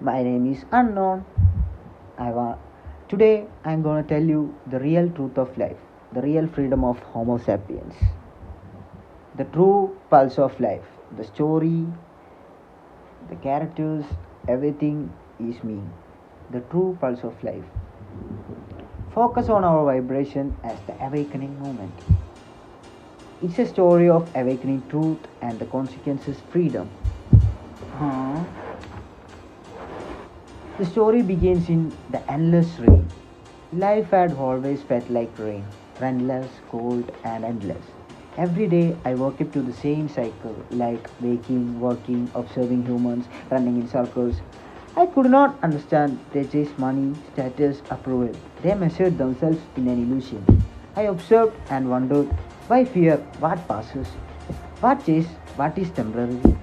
My name is Unknown. I wa- Today I'm gonna tell you the real truth of life, the real freedom of Homo sapiens, the true pulse of life, the story, the characters, everything is me, the true pulse of life. Focus on our vibration as the awakening moment. It's a story of awakening truth and the consequences freedom. Huh? The story begins in the endless rain. Life had always felt like rain, endless, cold, and endless. Every day I woke up to the same cycle, like waking, working, observing humans, running in circles. I could not understand. They chased money, status, approval. They measured themselves in an illusion. I observed and wondered why fear what passes, what chase, what is temporary.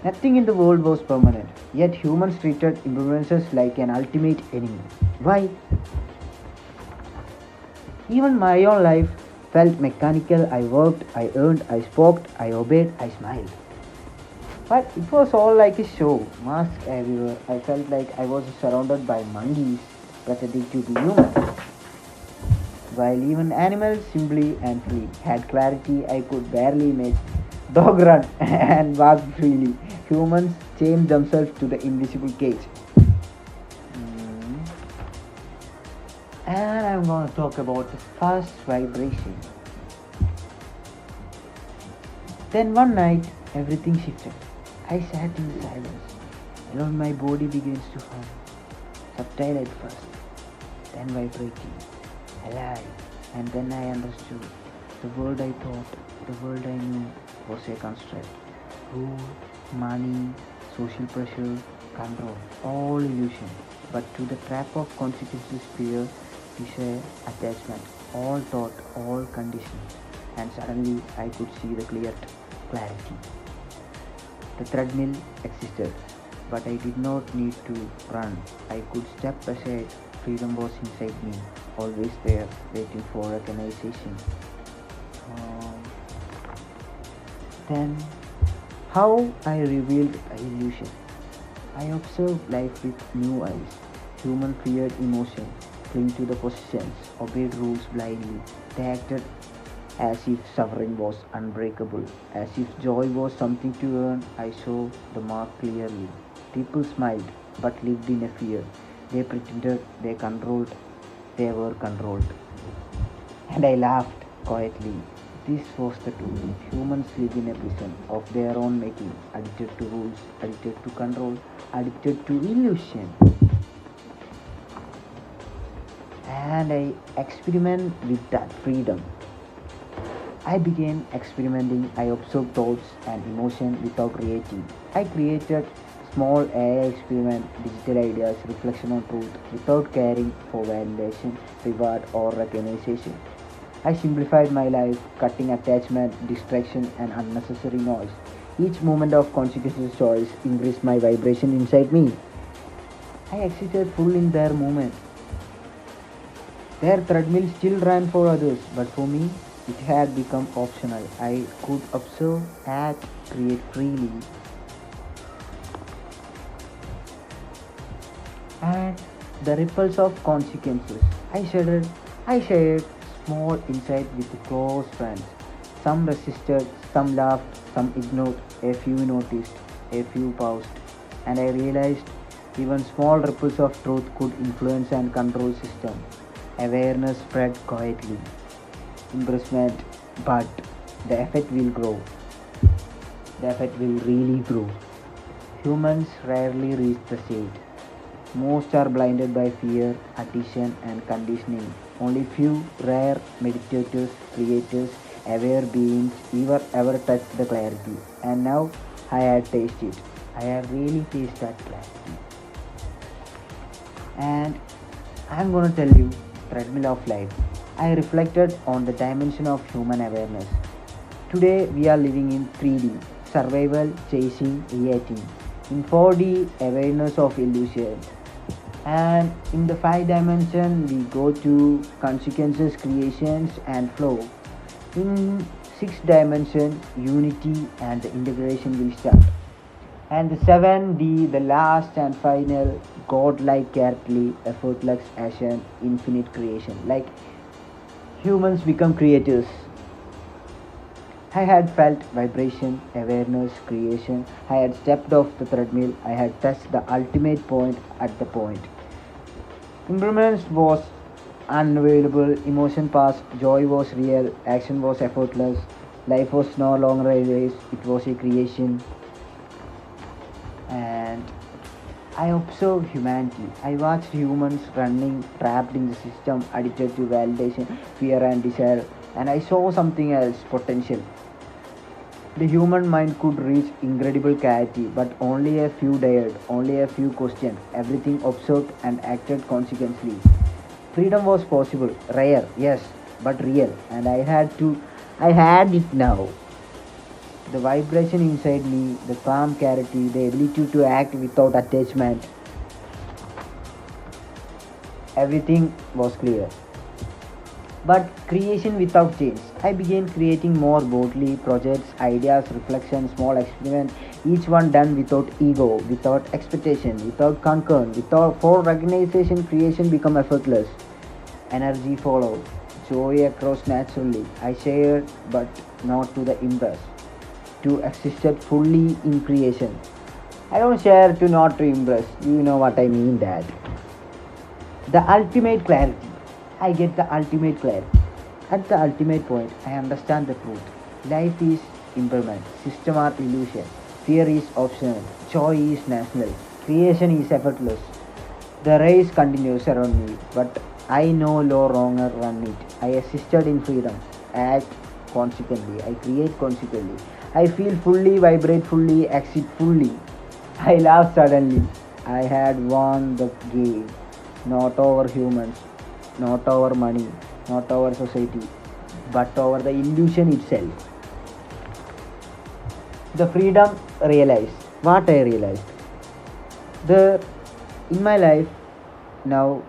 Nothing in the world was permanent, yet humans treated impermanence like an ultimate enemy. Why? Even my own life felt mechanical. I worked, I earned, I spoke, I obeyed, I smiled. But it was all like a show, masks everywhere. I felt like I was surrounded by monkeys pretending to be human. While even animals simply and free had clarity, I could barely make dog run and walk freely. Humans chained themselves to the invisible cage. Mm. And I'm gonna talk about the first vibration. Then one night, everything shifted. I sat in silence. Alone, my body begins to hum, subtle at first, then vibrating, alive. And then I understood the world I thought, the world I knew was a construct. Rule, money, social pressure, control, all illusion. But to the trap of consequences, fear, desire, attachment, all thought, all conditions. And suddenly I could see the clear clarity. The treadmill existed, but I did not need to run. I could step aside. Freedom was inside me, always there, waiting for recognition. Um, then, how I revealed illusion. I observed life with new eyes. Human feared emotion, cling to the positions, obeyed rules blindly. They acted as if suffering was unbreakable, as if joy was something to earn. I saw the mark clearly. People smiled but lived in a fear. They pretended they controlled, they were controlled. And I laughed quietly. This was the truth. Humans live in a prison of their own making, addicted to rules, addicted to control, addicted to illusion. And I experiment with that freedom. I began experimenting. I observed thoughts and emotion without creating. I created small AI experiment, digital ideas, reflection on truth without caring for validation, reward or recognition. I simplified my life, cutting attachment, distraction and unnecessary noise. Each moment of consequences choice increased my vibration inside me. I exited full in their movement. Their treadmill still ran for others, but for me, it had become optional. I could observe, act, create freely, and the ripples of consequences. I shared small insight with close friends. Some resisted, some laughed, some ignored, a few noticed, a few paused, and I realized even small ripples of truth could influence and control system. Awareness spread quietly. Embarrassment, but the effect will grow. The effect will really grow. Humans rarely reach the state. Most are blinded by fear, addiction, and conditioning. Only few rare meditators, creators, aware beings ever touch the clarity. And now I have tasted it. I have really tasted that clarity. And I'm gonna tell you treadmill of life. I reflected on the dimension of human awareness. Today we are living in 3D survival, chasing, reacting. In 4D awareness of illusion. And in the 5 dimension we go to consequences, creations and flow. In 6 dimension unity and the integration will start. And the 7D, the last and final, godlike, carefully, effortless action, infinite creation. Like humans become creators. I had felt vibration, awareness, creation. I had stepped off the treadmill. I had touched the ultimate point at the point. Impermanence was unavailable, emotion passed, joy was real, action was effortless, life was no longer a race, it was a creation. And I observed humanity. I watched humans running, trapped in the system, addicted to validation, fear, and desire. And I saw something else potential. The human mind could reach incredible clarity, but only a few dared, only a few questioned. Everything observed and acted consequently. Freedom was possible, rare, yes, but real, and I had it now. The vibration inside me, the calm clarity, the ability to act without attachment, everything was clear. But creation without change. I began creating more boldly, projects, ideas, reflections, small experiments, each one done without ego, without expectation, without concern, without for recognition, creation become effortless. Energy followed, joy across naturally. I shared, but not to the impress. To existed fully in creation. I don't share to not to impress. You know what I mean that. The ultimate clarity. I get the ultimate clarity. At the ultimate point, I understand the truth. Life is impermanent. System are illusion. Fear is optional. Joy is national. Creation is effortless. The race continues around me, but I no longer run it. I assisted in freedom. Act consequently. I create consequently. I feel fully, vibrate fully, exit fully. I laugh suddenly. I had won the game. Not over humans, not over money, not over society, but over the illusion itself. The freedom realized. What I realized. The in my life now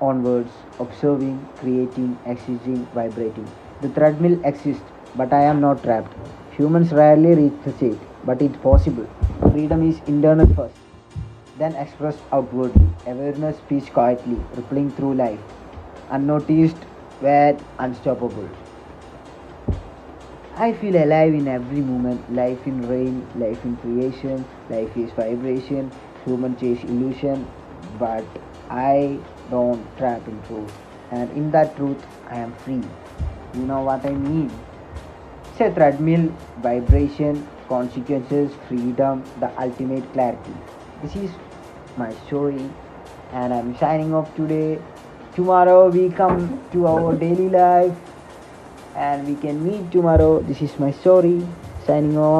onwards, observing, creating, existing, vibrating. The treadmill exists, but I am not trapped. Humans rarely reach the state, but it's possible. Freedom is internal first, then expressed outwardly. Awareness speaks quietly, rippling through life. Unnoticed, yet unstoppable. I feel alive in every moment. Life in rain, life in creation, life is vibration, human chase illusion, but I don't trap in truth. And in that truth, I am free. You know what I mean? It's a treadmill, vibration, consequences, freedom, the ultimate clarity. This is my story, and I'm signing off today. Tomorrow we come to our daily life and we can meet tomorrow. This is my story. Signing off.